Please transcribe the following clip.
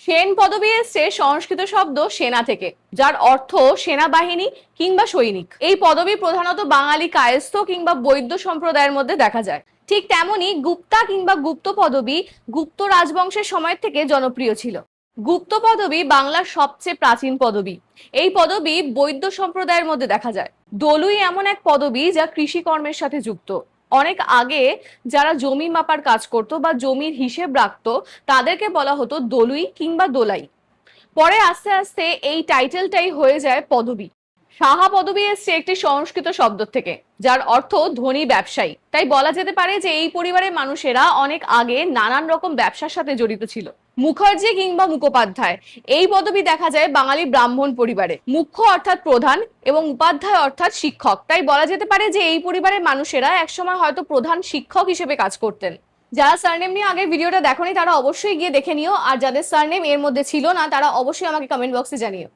সেন পদবী এসছে সংস্কৃত শব্দ সেনা থেকে, যার অর্থ সেনাবাহিনী কিংবা সৈনিক। এই পদবী প্রধানত বাঙালি কায়স্থ কিংবা বৈদ্য সম্প্রদায়ের মধ্যে দেখা যায়। ঠিক তেমনি গুপ্তা কিংবা গুপ্ত পদবী গুপ্ত রাজবংশের সময় থেকে জনপ্রিয় ছিল। গুপ্ত পদবী বাংলার সবচেয়ে প্রাচীন পদবী। এই পদবী বৈদ্য সম্প্রদায়ের মধ্যে দেখা যায়। দলুই এমন এক পদবী যা কৃষিকর্মের সাথে যুক্ত। অনেক আগে যারা জমি মাপার কাজ করত বা জমির হিসেব রাখতো তাদেরকে বলা হতো দলুই কিংবা দোলাই। পরে আস্তে আস্তে এই টাইটেলটাই হয়ে যায় পদবী। সাহা পদবী এসছে একটি সংস্কৃত শব্দ থেকে, যার অর্থ ধনী ব্যবসায়ী। তাই বলা যেতে পারে যে এই পরিবারের মানুষেরা অনেক আগে নানান রকম ব্যবসার সাথে জড়িত ছিল। মুখার্জি কিংবা মুখোপাধ্যায় এই পদবী দেখা যায় বাঙালি ব্রাহ্মণ পরিবারে। মুখ্য অর্থাৎ প্রধান এবং উপাধ্যায় অর্থাৎ শিক্ষক। তাই বলা যেতে পারে যে এই পরিবারের মানুষেরা একসময় হয়তো প্রধান শিক্ষক হিসেবে কাজ করতেন। যারা সারনেম নিয়ে আগের ভিডিওটা দেখোনি তারা অবশ্যই গিয়ে দেখে নিও, আর যাদের সারনেম এর মধ্যে ছিল না তারা অবশ্যই আমাকে কমেন্ট বক্সে জানিও।